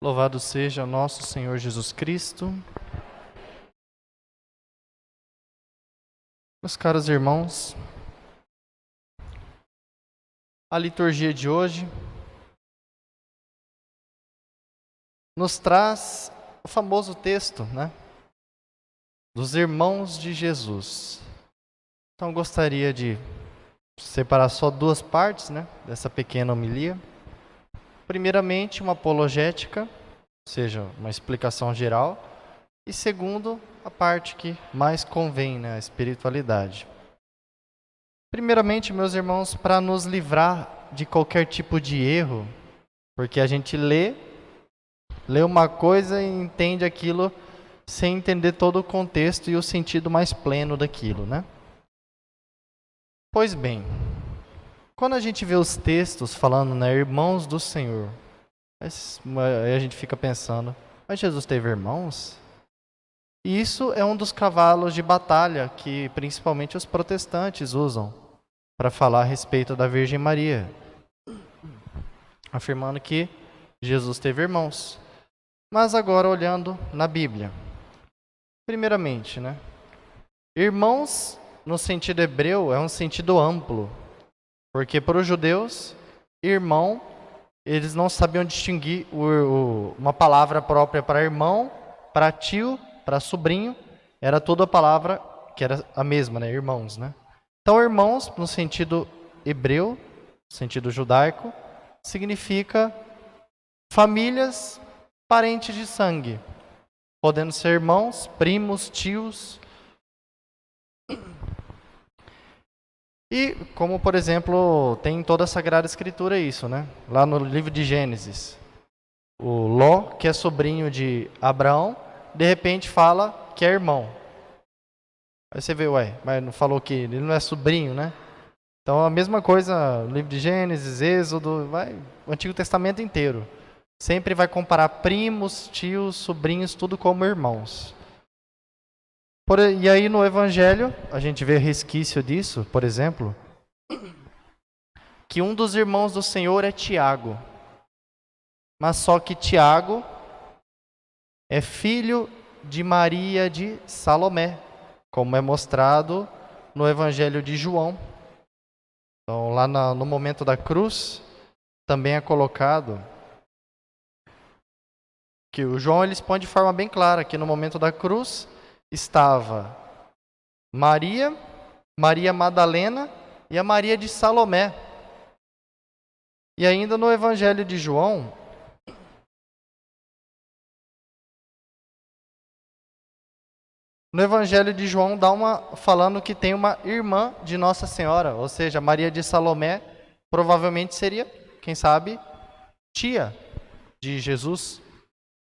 Louvado seja nosso Senhor Jesus Cristo. Meus caros irmãos, a liturgia de hoje nos traz o famoso texto, dos irmãos de Jesus. Então gostaria de separar só duas partes, dessa pequena homilia. Primeiramente, uma apologética, ou seja, uma explicação geral. E segundo, a parte que mais convém, a espiritualidade. Primeiramente, meus irmãos, para nos livrar de qualquer tipo de erro, porque a gente lê uma coisa e entende aquilo sem entender todo o contexto e o sentido mais pleno daquilo, Pois bem, quando a gente vê os textos falando, irmãos do Senhor, aí a gente fica pensando, mas Jesus teve irmãos? E isso é um dos cavalos de batalha que principalmente os protestantes usam para falar a respeito da Virgem Maria, afirmando que Jesus teve irmãos. Mas agora olhando na Bíblia, primeiramente, irmãos no sentido hebreu é um sentido amplo, porque para os judeus, irmão, eles não sabiam distinguir uma palavra própria para irmão, para tio, para sobrinho, era toda a palavra que era a mesma, irmãos, Então, irmãos, no sentido hebreu, no sentido judaico, significa famílias, parentes de sangue, podendo ser irmãos, primos, tios. E como, por exemplo, tem em toda a Sagrada Escritura isso, Lá no livro de Gênesis, o Ló, que é sobrinho de Abraão, de repente fala que é irmão. Aí você vê, mas não falou que ele não é sobrinho, Então a mesma coisa no livro de Gênesis, Êxodo, o Antigo Testamento inteiro. Sempre vai comparar primos, tios, sobrinhos, tudo como irmãos. E aí no Evangelho, a gente vê resquício disso, por exemplo, que um dos irmãos do Senhor é Tiago. Mas só que Tiago é filho de Maria de Salomé, como é mostrado no Evangelho de João. Então lá no momento da cruz, também é colocado que o João ele expõe de forma bem clara que no momento da cruz estava Maria, Maria Madalena e a Maria de Salomé. E ainda no Evangelho de João, falando que tem uma irmã de Nossa Senhora, ou seja, Maria de Salomé provavelmente seria, quem sabe, tia de Jesus.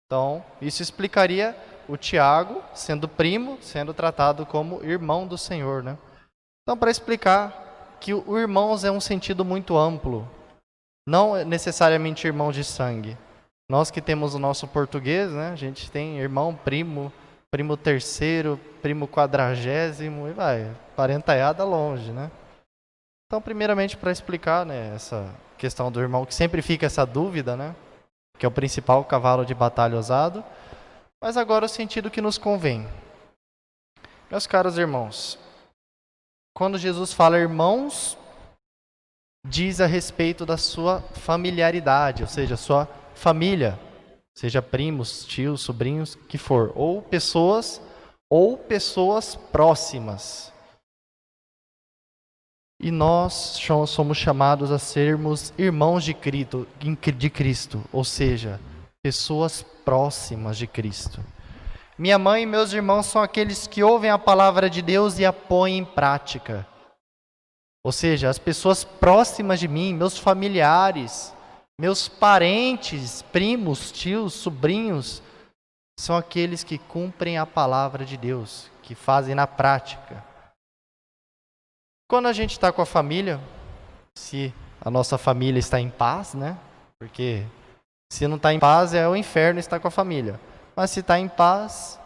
Então, isso explicaria o Tiago, sendo primo, sendo tratado como irmão do Senhor, Então, para explicar que o irmãos é um sentido muito amplo, não necessariamente irmão de sangue. Nós que temos o nosso português, a gente tem irmão, primo terceiro, primo quadragésimo, e parentaiada longe, Então, primeiramente, para explicar, essa questão do irmão, que sempre fica essa dúvida, que é o principal cavalo de batalha usado. Mas agora o sentido que nos convém. Meus caros irmãos, quando Jesus fala irmãos, diz a respeito da sua familiaridade, ou seja, sua família, seja primos, tios, sobrinhos, que for, ou pessoas próximas. E nós somos chamados a sermos irmãos de Cristo, ou seja, pessoas próximas de Cristo. Minha mãe e meus irmãos são aqueles que ouvem a palavra de Deus e a põem em prática. Ou seja, as pessoas próximas de mim, meus familiares, meus parentes, primos, tios, sobrinhos, são aqueles que cumprem a palavra de Deus, que fazem na prática. Quando a gente está com a família, se a nossa família está em paz, Porque se não está em paz, é o inferno estar com a família. Mas se está em paz,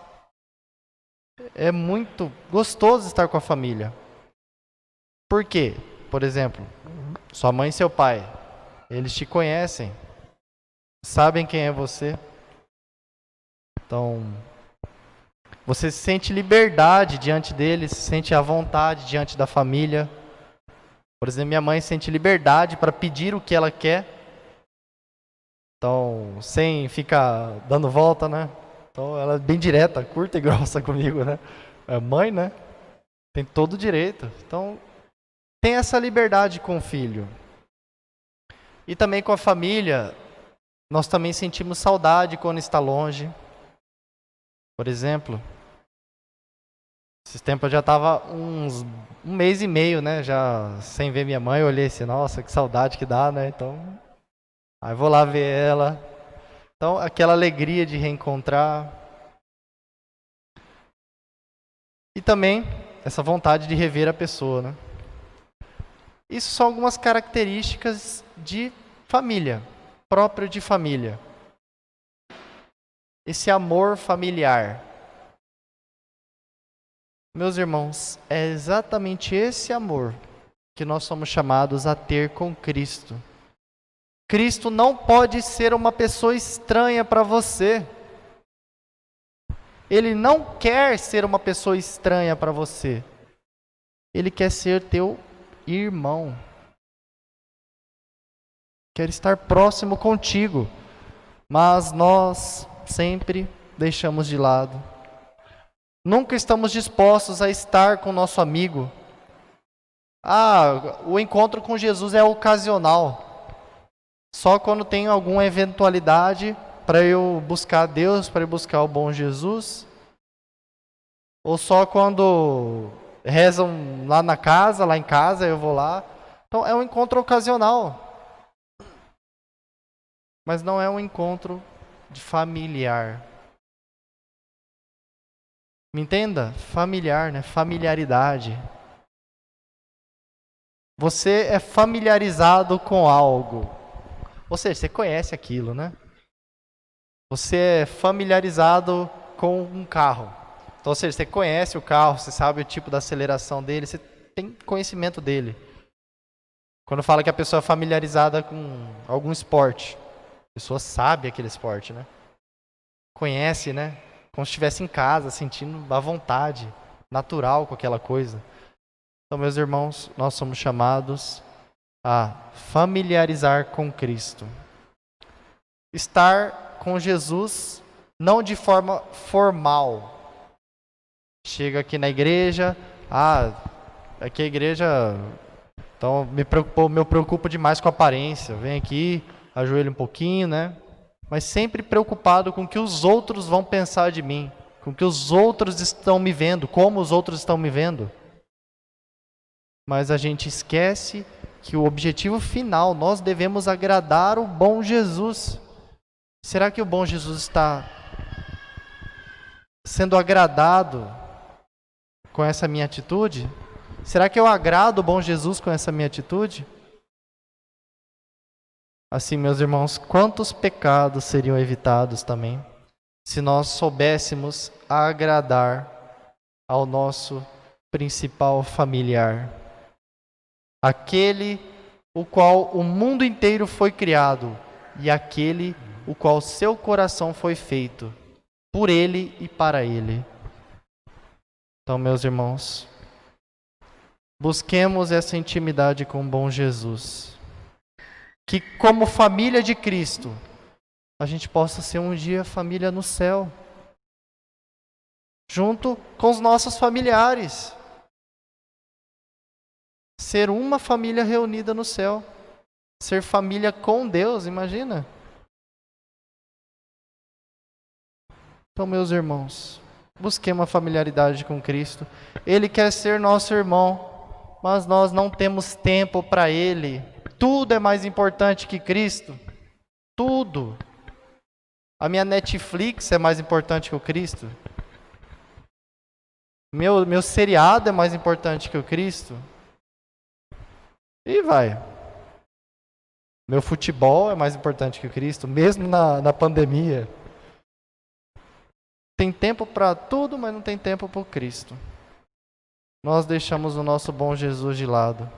é muito gostoso estar com a família. Por quê? Por exemplo, sua mãe e seu pai, eles te conhecem, sabem quem é você, Então, você sente liberdade diante dele, se sente à vontade diante da família. Por exemplo, minha mãe sente liberdade para pedir o que ela quer. Então, sem ficar dando volta, né? Então, ela é bem direta, curta e grossa comigo, né? É mãe, né? Tem todo o direito. Então, tem essa liberdade com o filho. E também com a família, nós também sentimos saudade quando está longe. Por exemplo, esses tempos eu já estava um mês e meio, né? Já sem ver minha mãe, eu olhei assim, nossa, que saudade que dá, né? Então, aí vou lá ver ela. Então, aquela alegria de reencontrar. E também essa vontade de rever a pessoa, né? Isso são algumas características de família, próprio de família. Esse amor familiar. Meus irmãos, é exatamente esse amor que nós somos chamados a ter com Cristo. Cristo não pode ser uma pessoa estranha para você. Ele não quer ser uma pessoa estranha para você. Ele quer ser teu irmão. Quer estar próximo contigo. Mas nós sempre deixamos de lado. Nunca estamos dispostos a estar com o nosso amigo. O encontro com Jesus é ocasional. Só quando tem alguma eventualidade para eu buscar Deus, para eu buscar o bom Jesus. Ou só quando rezam lá em casa, eu vou lá. Então é um encontro ocasional. Mas não é um encontro de familiar. Me entenda? Familiar, né? Familiaridade. Você é familiarizado com algo. Ou seja, você conhece aquilo, né? Você é familiarizado com um carro. Então, ou seja, você conhece o carro, você sabe o tipo da aceleração dele, você tem conhecimento dele. Quando fala que a pessoa é familiarizada com algum esporte, a pessoa sabe aquele esporte, né? Conhece, né? Como se estivesse em casa, sentindo a vontade natural com aquela coisa. Então, meus irmãos, nós somos chamados a familiarizar com Cristo. Estar com Jesus não de forma formal. Chega aqui na igreja, aqui a igreja, então me preocupo demais com a aparência. Vem aqui, ajoelho um pouquinho, né? Mas sempre preocupado com o que os outros vão pensar de mim, com o que os outros estão me vendo, como os outros estão me vendo. Mas a gente esquece que o objetivo final, nós devemos agradar o bom Jesus. Será que o bom Jesus está sendo agradado com essa minha atitude? Será que eu agrado o bom Jesus com essa minha atitude? Assim, meus irmãos, quantos pecados seriam evitados também se nós soubéssemos agradar ao nosso principal familiar, aquele o qual o mundo inteiro foi criado e aquele o qual seu coração foi feito, por ele e para ele. Então, meus irmãos, busquemos essa intimidade com o bom Jesus. Que como família de Cristo, a gente possa ser um dia família no céu. Junto com os nossos familiares. Ser uma família reunida no céu. Ser família com Deus, imagina. Então, meus irmãos, busquemos uma familiaridade com Cristo. Ele quer ser nosso irmão, mas nós não temos tempo para Ele. Tudo é mais importante que Cristo. Tudo. A minha Netflix é mais importante que o Cristo. Meu seriado é mais importante que o Cristo. E vai. Meu futebol é mais importante que o Cristo, mesmo na pandemia. Tem tempo para tudo, mas não tem tempo para o Cristo. Nós deixamos o nosso bom Jesus de lado.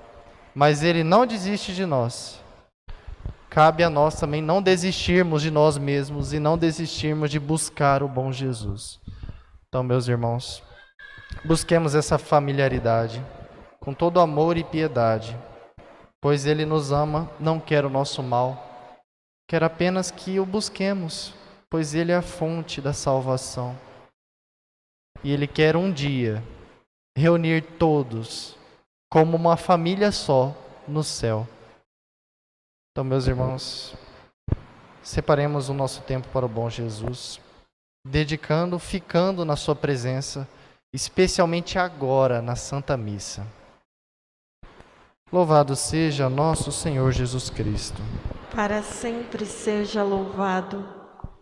Mas Ele não desiste de nós. cabe a nós também não desistirmos de nós mesmos e não desistirmos de buscar o bom Jesus. Então, meus irmãos, busquemos essa familiaridade com todo amor e piedade, pois Ele nos ama, não quer o nosso mal, quer apenas que o busquemos, pois Ele é a fonte da salvação. E Ele quer um dia reunir todos como uma família só no céu. Então, meus irmãos, separemos o nosso tempo para o bom Jesus, dedicando, ficando na sua presença, especialmente agora na Santa Missa. Louvado seja nosso Senhor Jesus Cristo. Para sempre seja louvado.